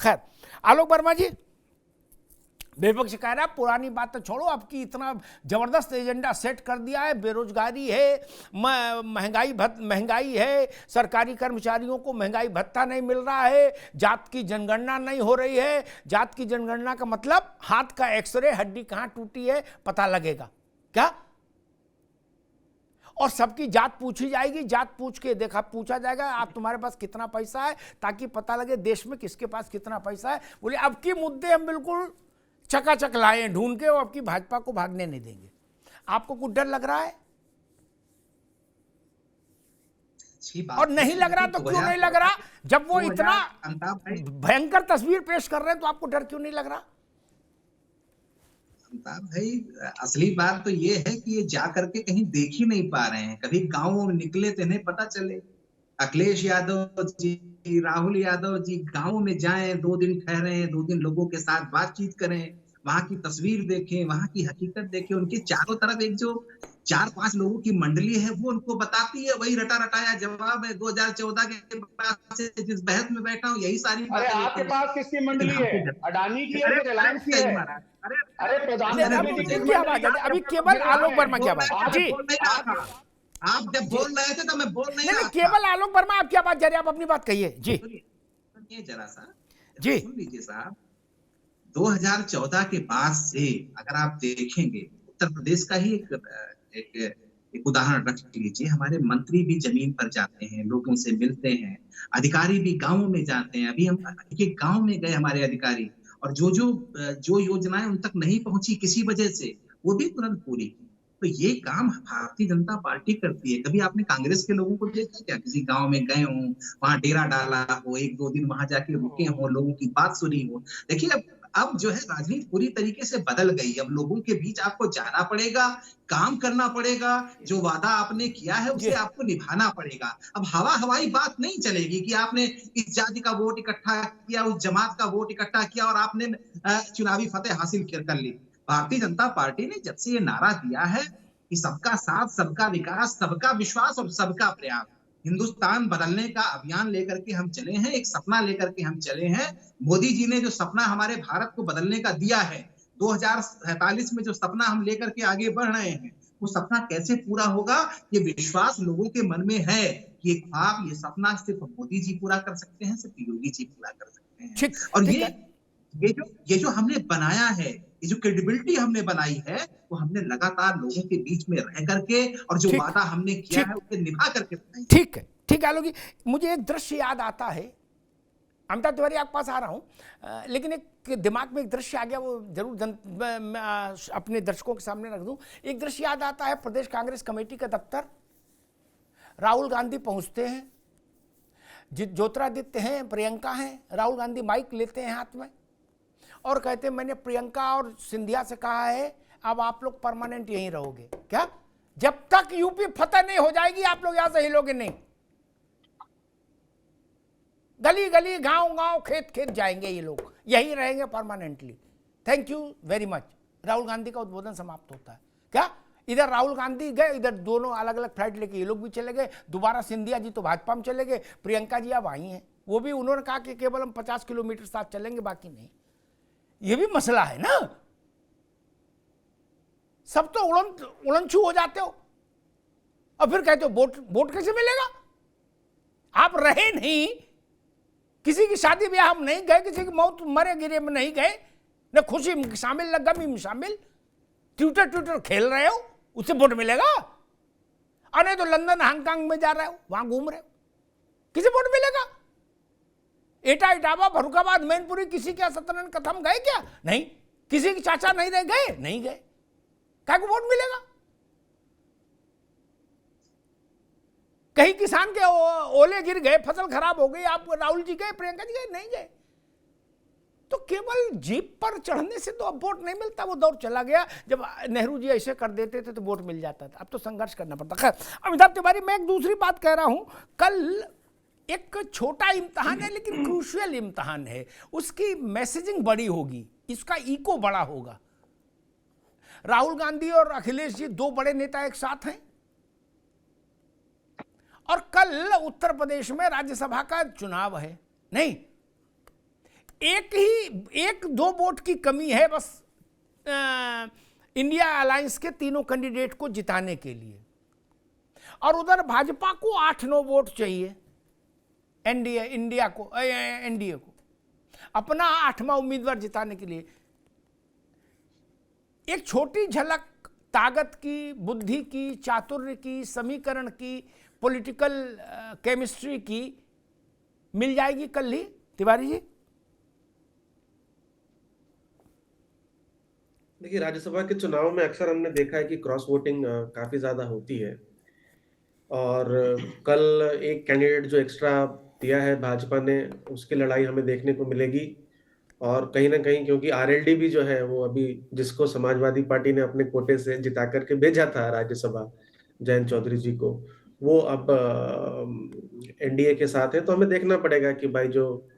खैर, आलोक वर्मा जी, विपक्ष कह रहा है पुरानी बात तो छोड़ो, अब की इतना जबरदस्त एजेंडा सेट कर दिया है, बेरोजगारी है, महंगाई है, सरकारी कर्मचारियों को महंगाई भत्ता नहीं मिल रहा है, जात की जनगणना नहीं हो रही है। जात की जनगणना का मतलब हाथ का एक्सरे, हड्डी कहाँ टूटी है पता लगेगा क्या, और सबकी जात पूछी जाएगी, जात पूछ के देखा पूछा जाएगा आप तुम्हारे पास कितना पैसा है, ताकि पता लगे देश में किसके पास कितना पैसा है। बोले अब के मुद्दे हम बिल्कुल चकाचक लाए ढूंढ के, और आपकी भाजपा को भागने नहीं देंगे। आपको कुछ डर लग रहा है? और नहीं लग रहा तो क्यों नहीं लग रहा? जब वो इतना भयंकर तस्वीर पेश कर रहे हैं तो आपको डर क्यों नहीं लग रहा? भाई, असली बात तो ये है कि ये जा करके कहीं देख ही नहीं पा रहे हैं। कभी गांवों में निकले तो इन्हें पता चले। अखिलेश यादव जी, राहुल यादव जी गांव में जाएं, 2 दिन ठहरें, 2 दिन लोगों के साथ बातचीत करें, वहां की तस्वीर देखें, वहां की हकीकत देखें। उनके चारों तरफ एक जो 4-5 लोगों की मंडली है वो उनको बताती है, वही रटा रटाया जवाब है। 2014 के बाद से जिस बहस में बैठा हूँ यही सारी अरे आपके पास किसकी मंडली है? अडानी की है, रिलायंस की है? अरे प्रधानमंत्री जी क्या बात है? अभी केवल आलोक वर्मा क्या बात जी, आप जब बोल रहे थे तो मैं बोल नहीं रहा। केवल आलोक वर्मा आप क्या बात जा रहे हैं? आप अपनी बात कहिए जी। जरा सा जी सुन लीजिए साहब। 2014 के बाद से अगर आप देखेंगे, उत्तर प्रदेश का ही एक उदाहरण रख लीजिए। हमारे मंत्री भी जमीन पर जाते हैं, लोगों से मिलते हैं, अधिकारी भी गांवों में जाते हैं। अभी हम एक गांव में गए हमारे अधिकारी, और जो योजनाएं उन तक नहीं पहुंची किसी वजह से, वो भी तुरंत पूरी की। तो ये काम भारतीय जनता पार्टी करती है। कभी आपने कांग्रेस के लोगों को देखा क्या? किसी गांव में गए हो, वहां डेरा डाला हो, 1-2 दिन वहां जाके रुके हो, लोगों की बात सुनी हो? देखिए अब जो है राजनीति पूरी तरीके से बदल गई। अब लोगों के बीच आपको जाना पड़ेगा, काम करना पड़ेगा, जो वादा आपने किया है उसे आपको निभाना पड़ेगा। अब हवाई बात नहीं चलेगी कि आपने इस जाति का वोट इकट्ठा किया, उस जमात का वोट इकट्ठा किया और आपने चुनावी फतेह हासिल कर ली। भारतीय जनता पार्टी ने जब से ये नारा दिया है कि सबका साथ, सबका विकास, सबका विश्वास और सबका प्रयास, हिंदुस्तान बदलने का अभियान लेकर के हम चले हैं, एक सपना लेकर के हम चले हैं। मोदी जी ने जो सपना हमारे भारत को बदलने का दिया है, 2047 में जो सपना हम लेकर के आगे बढ़ रहे हैं, वो सपना कैसे पूरा होगा? ये विश्वास लोगों के मन में है कि ये ख्वाब, ये सपना सिर्फ मोदी जी पूरा कर सकते हैं, सिर्फ योगी जी पूरा कर सकते हैं। और ये जो हमने बनाया है, ये जो क्रेडिबिलिटी हमने बनाई है, वो हमने लगातार लोगों के बीच में रह करके और जो वादा हमने किया है उसे निभा करके बनाई। ठीक है, ठीक है आलोक जी, मुझे एक दृश्य याद आता है। अमिताभ तिवारी आपके पास आ रहा हूं, लेकिन एक दिमाग में एक दृश्य आ गया, वो जरूर अपने दर्शकों के सामने रख दूं। एक दृश्य याद आता है, प्रदेश कांग्रेस कमेटी का दफ्तर, राहुल गांधी पहुंचते हैं, ज्योतिरादित्य हैं, प्रियंका हैं, राहुल गांधी माइक लेते हैं हाथ में और कहते हैं मैंने प्रियंका और सिंधिया से कहा है अब आप लोग परमानेंट यहीं रहोगे। क्या? जब तक यूपी फतेह नहीं हो जाएगी आप लोग यहां से हिलोगे नहीं। गली गली, गांव गांव, खेत खेत जाएंगे ये लोग, यहीं रहेंगे permanently. Thank you very much. Rahul Gandhi का उद्बोधन समाप्त होता है। क्या? इधर राहुल गांधी गए, इधर दोनों अलग अलग फ्लाइट लेके ये लोग भी चले गए। दोबारा सिंधिया जी तो भाजपा में चले गए, प्रियंका जी अब आई हैं, वो भी उन्होंने कहा कि केवल हम 50 किलोमीटर साथ चलेंगे, बाकी नहीं। ये भी मसला है ना। सब तो उड़नछू हो जाते हो और फिर कहते हो वोट कैसे मिलेगा? आप रहे नहीं, किसी की शादी ब्याह हम नहीं गए, किसी की मौत मरे गिरे में नहीं गए, न खुशी में शामिल न गमी में शामिल, ट्विटर खेल रहे हो, उससे वोट मिलेगा? अरे तो लंदन हांगकांग में जा रहे हो, वहां घूम रहे हो, किसे वोट मिलेगा? एटा इटावा फरुखाबाद मैनपुरी किसी के सत्यनारायण कथम गए क्या? नहीं। किसी के चाचा नहीं रह गए? नहीं गए। क्या को वोट मिलेगा? कहीं किसान के ओले गिर गए, फसल खराब हो गई, आप राहुल जी गए, प्रियंका जी गए? नहीं गए। तो केवल जीप पर चढ़ने से तो अब वोट नहीं मिलता। वो दौर चला गया जब नेहरू जी ऐसे कर देते थे तो वोट मिल जाता था। अब तो संघर्ष करना पड़ता। खैर अमिताभ तिवारी, मैं एक दूसरी बात कह रहा हूं, कल एक छोटा इम्तहान है लेकिन क्रूशियल इम्तहान है, उसकी मैसेजिंग बड़ी होगी, इसका इको बड़ा होगा। राहुल गांधी और अखिलेश जी दो बड़े नेता एक साथ हैं और कल उत्तर प्रदेश में राज्यसभा का चुनाव है। नहीं, एक दो वोट की कमी है बस इंडिया अलायंस के तीनों कैंडिडेट को जिताने के लिए, और उधर भाजपा को 8-9 वोट चाहिए एनडीए को अपना 8वां उम्मीदवार जिताने के लिए। एक छोटी झलक ताकत की, बुद्धि की, चातुर्य की, समीकरण की, पॉलिटिकल केमिस्ट्री की मिल जाएगी कल ही तिवारी जी। देखिए, राज्यसभा के चुनाव में अक्सर हमने देखा है कि क्रॉस वोटिंग काफी ज्यादा होती है, और कल एक कैंडिडेट जो एक्स्ट्रा दिया है भाजपा ने, उसकी लड़ाई हमें देखने को मिलेगी। और कहीं ना कहीं क्योंकि आरएलडी भी जो है वो अभी, जिसको समाजवादी पार्टी ने अपने कोटे से जिता करके भेजा था राज्यसभा, जयंत चौधरी जी को, वो अब एनडीए के साथ है। तो हमें देखना पड़ेगा कि भाई जो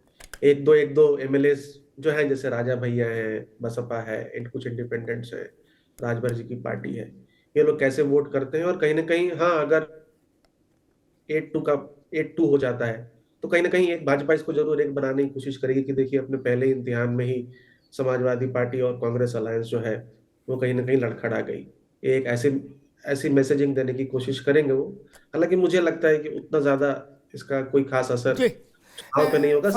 एक दो एमएलए जो है, जैसे राजा भैया है, बसपा है, कुछ इंडिपेंडेंट्स है, राजभर जी की पार्टी है, ये लोग कैसे वोट करते हैं। और कहीं ना कहीं हाँ, अगर 8-2 हो जाता है तो कहीं ना कहीं एक भाजपा इसको जरूर एक बनाने की कोशिश करेगी कि देखिए अपने पहले इम्तिहान में ही समाजवादी पार्टी और कांग्रेस अलायंस जो है वो कहीं ना कहीं लड़खड़ा गई। एक ऐसी मैसेजिंग देने की कोशिश करेंगे वो। हालांकि मुझे लगता है कि उतना ज्यादा इसका कोई खास असर चुनाव पे नहीं होगा।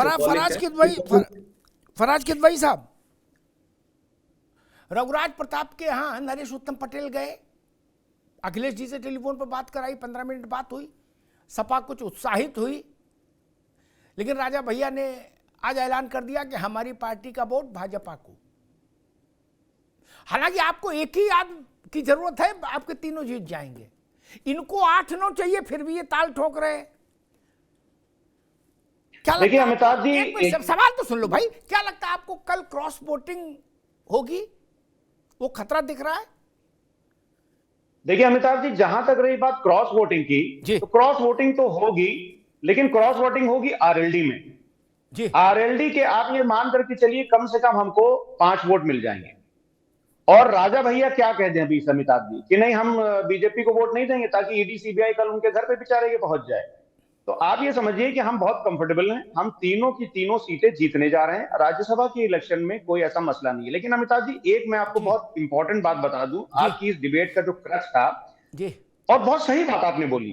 फराज किदवई साहब, रघुराज प्रताप के यहाँ नरेश उत्तम पटेल गए, अखिलेश जी से टेलीफोन पर बात कराई, 15 मिनट बात हुई, सपा कुछ उत्साहित हुई, लेकिन राजा भैया ने आज ऐलान कर दिया कि हमारी पार्टी का वोट भाजपा को। हालांकि आपको एक ही आदमी की जरूरत है, आपके तीनों जीत जाएंगे। इनको 8-9 चाहिए, फिर भी ये ताल ठोक रहे हैं। क्या देखिए अमिताभ जी, एक सवाल तो सुन लो भाई, क्या लगता है आपको कल क्रॉस वोटिंग होगी? वो खतरा दिख रहा है? देखिए अमिताभ जी, जहां तक रही बात क्रॉस वोटिंग की, तो क्रॉस वोटिंग तो होगी, लेकिन क्रॉस वोटिंग होगी आरएलडी में जी। आरएलडी के आप ये मान करके चलिए कम से कम हमको 5 वोट मिल जाएंगे। और राजा भैया क्या कहते हैं अभी अमिताभ जी कि नहीं, हम बीजेपी को वोट नहीं देंगे ताकि ईडी सीबीआई कल उनके घर पे बेचारे के पहुंच जाए। तो आप ये समझिए कि हम बहुत कंफर्टेबल हैं, हम तीनों की तीनों सीटें जीतने जा रहे हैं। राज्यसभा की इलेक्शन में कोई ऐसा मसला नहीं है। लेकिन अमिताभ जी, एक मैं आपको बहुत इंपॉर्टेंट बात बता दूं, आपकी इस डिबेट का जो क्रक्स था, और बहुत सही बात आपने बोली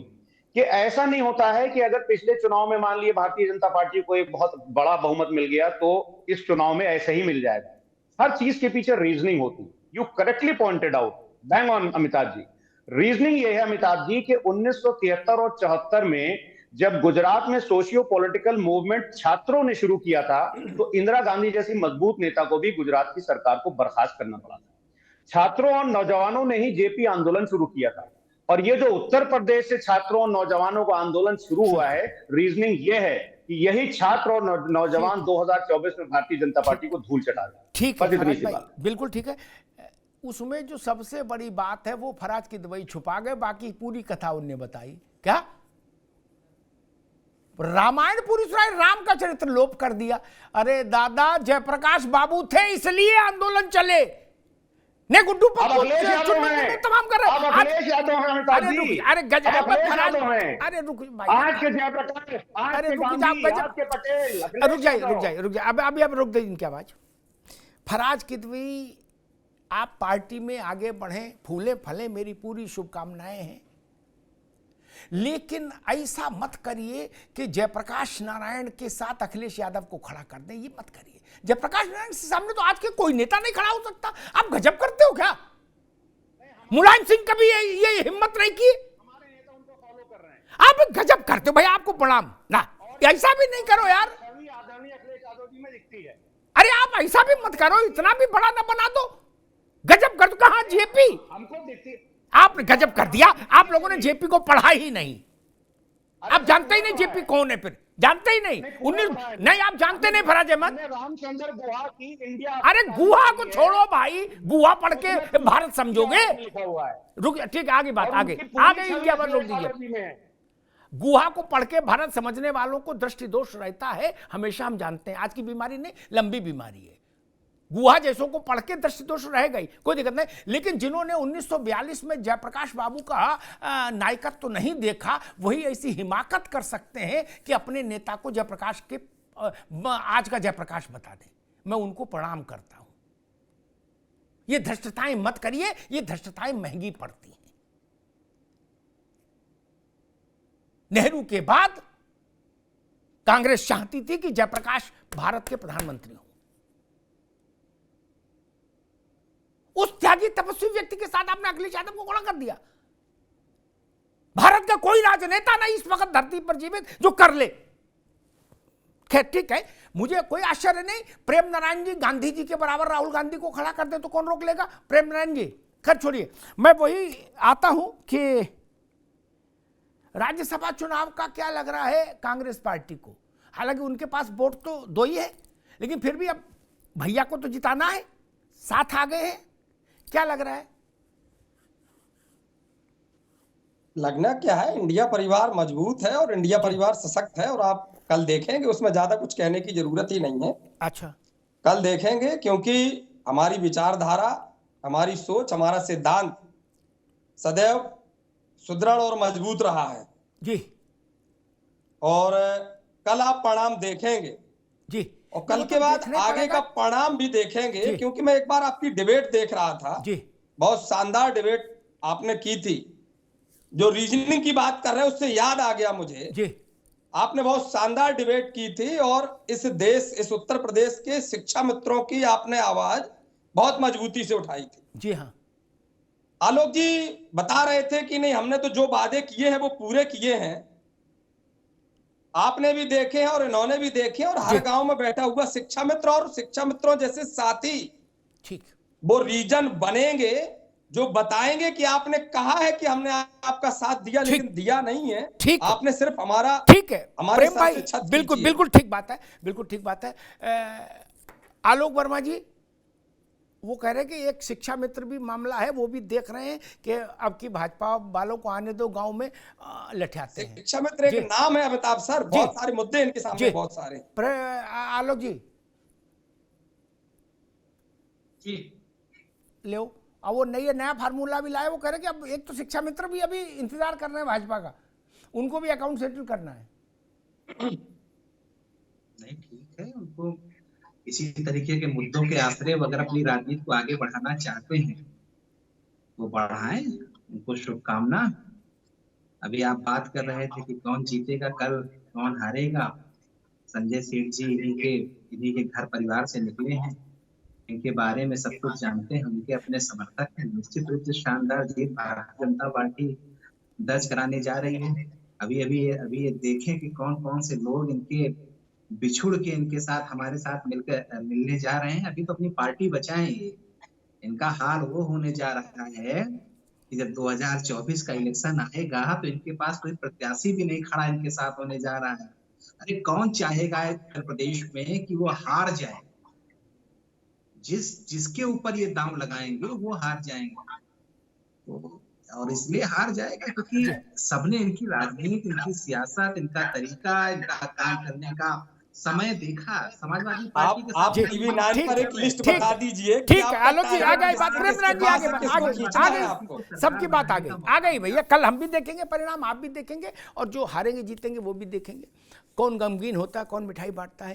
कि ऐसा नहीं होता है कि अगर पिछले चुनाव में मान लिए भारतीय जनता पार्टी को एक बहुत बड़ा बहुमत मिल गया तो इस चुनाव में ऐसे ही मिल जाएगा। हर चीज के पीछे रीजनिंग होती। You correctly pointed out, bang on Amitabh ji. Reasoning ये है अमिताभ जी कि 1973 और 74 में जब गुजरात में सोशियो पॉलिटिकल मूवमेंट छात्रों ने शुरू किया था, तो इंदिरा गांधी जैसी मजबूत नेता को भी गुजरात की सरकार को बर्खास्त करना पड़ा था। छात्रों और नौजवानों ने ही जेपी आंदोलन शुरू किया था। और ये जो उत्तर प्रदेश से छात्रों और नौजवानों का आंदोलन शुरू हुआ है, रीजनिंग ये है कि यही छात्र और नौजवान 2024 में भारतीय जनता पार्टी को धूल चढ़ा दें। ठीक है, बिल्कुल ठीक है। उसमें जो सबसे बड़ी बात है वो फराज किदवई छुपा गए, बाकी पूरी कथा उनने बताई। क्या रामायण पूरी सुनाई, राम का चरित्र लोप कर दिया। अरे दादा, जयप्रकाश बाबू थे इसलिए आंदोलन चले, ने गुड्डू तमाम कर रहे। अरे गजब, अरे रुक जाइए, अभी रुक दे इनकी आवाज। फराज किदवई, आप पार्टी में आगे बढ़े, फूले फले, मेरी पूरी शुभकामनाएं हैं, लेकिन ऐसा मत करिए कि जयप्रकाश नारायण के साथ अखिलेश यादव को खड़ा कर दें। ये मत करिए। जयप्रकाश नारायण के सामने तो आज के कोई नेता नहीं खड़ा हो सकता। आप गजब करते हो क्या? मुलायम सिंह कभी ये हिम्मत नहीं की। हमारे नेता उनको फॉलो कर रहे हैं। आप गजब करते हो भाई, आपको प्रणाम ना, ऐसा भी नहीं करो यार। आदरणीय अखिलेश यादव जी में दिखती है। अरे आप ऐसा भी मत करो, इतना भी बड़ा ना बना दो। गजब कर दो। कहां जेपी? हमको दिखती। आपने गजब कर दिया। आप लोगों ने जेपी को पढ़ा ही नहीं। आप जानते ही नहीं जेपी कौन है, फिर जानते ही नहीं। नहीं, आप जानते नहीं फराज अहमद। रामचंद्र गुहा की इंडिया। अरे गुहा को छोड़ो भाई, गुहा पढ़ के भारत समझोगे? रुक, ठीक, आगे बात, आगे इनकी आवाज रोक दीजिए। गुहा को पढ़ के भारत समझने वालों को दृष्टि दोष रहता है, हमेशा हम जानते हैं। आज की बीमारी नहीं, लंबी बीमारी है। गुहा जैसों को पढ़ के दृष्टि दोष रह गई, कोई दिक्कत नहीं। लेकिन जिन्होंने 1942 में जयप्रकाश बाबू का नायकत्व तो नहीं देखा, वही ऐसी हिमाकत कर सकते हैं कि अपने नेता को जयप्रकाश के आज का जयप्रकाश बता दें, मैं उनको प्रणाम करता हूं। ये धृष्टताएं मत करिए, ये धृष्टताएं महंगी पड़ती हैं। नेहरू के बाद कांग्रेस चाहती थी कि जयप्रकाश भारत के प्रधानमंत्री हों। उस त्यागी तपस्वी व्यक्ति के साथ आपने अखिलेश यादव को खड़ा कर दिया। भारत का कोई राजनेता नहीं इस वक्त धरती पर जीवित जो कर ले। खैर ठीक है, मुझे कोई आश्चर्य नहीं, प्रेम नारायण जी गांधी जी के बराबर राहुल गांधी को खड़ा कर दे तो कौन रोक लेगा? प्रेम नारायण जी, खैर छोड़िए, मैं वही आता हूं कि राज्यसभा चुनाव का क्या लग रहा है कांग्रेस पार्टी को। हालांकि उनके पास वोट तो 2 ही है, लेकिन फिर भी अब भैया को तो जिताना है, साथ आ गए हैं, क्या लग रहा है? लगना क्या है, इंडिया परिवार मजबूत है और इंडिया परिवार सशक्त है, और आप कल देखेंगे, उसमें ज्यादा कुछ कहने की जरूरत ही नहीं है। अच्छा, कल देखेंगे, क्योंकि हमारी विचारधारा, हमारी सोच, हमारा सिद्धांत सदैव सुदृढ़ और मजबूत रहा है जी। और कल आप परिणाम देखेंगे जी, और कल के बाद आगे का परिणाम भी देखेंगे, क्योंकि मैं एक बार आपकी डिबेट देख रहा था जी, बहुत शानदार डिबेट आपने की थी। जो रीजनिंग की बात कर रहे हैं उससे याद आ गया मुझे जी, आपने बहुत शानदार डिबेट की थी और इस देश, इस उत्तर प्रदेश के शिक्षा मित्रों की आपने आवाज बहुत मजबूती से उठाई थी। जी हाँ, आलोक जी बता रहे थे कि नहीं, हमने तो जो वादे किए हैं वो पूरे किए हैं। आपने भी देखे हैं और इन्होंने भी देखे, और हर गांव में बैठा हुआ शिक्षा मित्र और शिक्षा मित्रों जैसे साथी ठीक, वो रीजन बनेंगे जो बताएंगे कि आपने कहा है कि हमने आपका साथ दिया, लेकिन दिया नहीं है। ठीक, आपने सिर्फ हमारा, ठीक है हमारे प्रेम भाई, बिल्कुल बिल्कुल ठीक बात है, बिल्कुल ठीक बात है। आलोक वर्मा जी वो कह रहे हैं कि एक शिक्षा मित्र भी मामला है, वो भी देख रहे हैं कि अब की भाजपा वालों को आने दो, गांव में लठियाते हैं। शिक्षा मित्र एक नाम है अमिताभ सर, बहुत सारे मुद्दे इनके सामने, बहुत सारे। आलोक जी ले, अब वो नया फार्मूला भी लाए, वो कह रहे कि अब एक तो शिक्षा मित्र भी अभी इंतजार कर रहे हैं भाजपा का, उनको भी अकाउंट सेटल करना है। नहीं ठीक है, उनको इसी तरीके के मुद्दों के आश्रय अगर अपनी राजनीति को आगे बढ़ाना चाहते हैं वो बढ़ाएं, उनको शुभकामना। अभी आप बात कर रहे थे कि कौन जीतेगा कल, कौन हारेगा। संजय सेठ जी इन्हीं के घर परिवार से निकले हैं, इनके बारे में सब कुछ जानते हैं, उनके अपने समर्थक हैं। निश्चित रूप से शानदार जीत भारतीय जनता पार्टी दर्ज कराने जा रही है। अभी ये देखें कि कौन कौन से लोग इनके बिछुड़ के इनके साथ, हमारे साथ मिलकर मिलने जा रहे हैं। अभी तो अपनी पार्टी बचाएं। इनका हाल वो होने जा रहा है कि जब 2024 का इलेक्शन आएगा तो इनके पास कोई प्रत्याशी भी नहीं खड़ा इनके साथ होने जा रहा है। अरे कौन चाहेगा उत्तर प्रदेश में कि वो हार जाए? जिसके ऊपर ये दांव लगाएंगे वो हार जाएंगे, तो और इसलिए हार जाएगा क्योंकि सबने इनकी राजनीति, इनकी सियासत, इनका तरीका, इनका काम करने का समय देखा। समाजवादी पार्टी के आप टीवी 9 पर एक लिस्ट बता दीजिए। ठीक है आलोक जी, आ गई बात, प्रेमनाथ जी आ गई, सबकी बात आ गई भैया। कल हम भी देखेंगे परिणाम, आप भी देखेंगे, और जो हारेंगे जीतेंगे वो भी देखेंगे। कौन गमगीन होता है, कौन मिठाई बांटता है,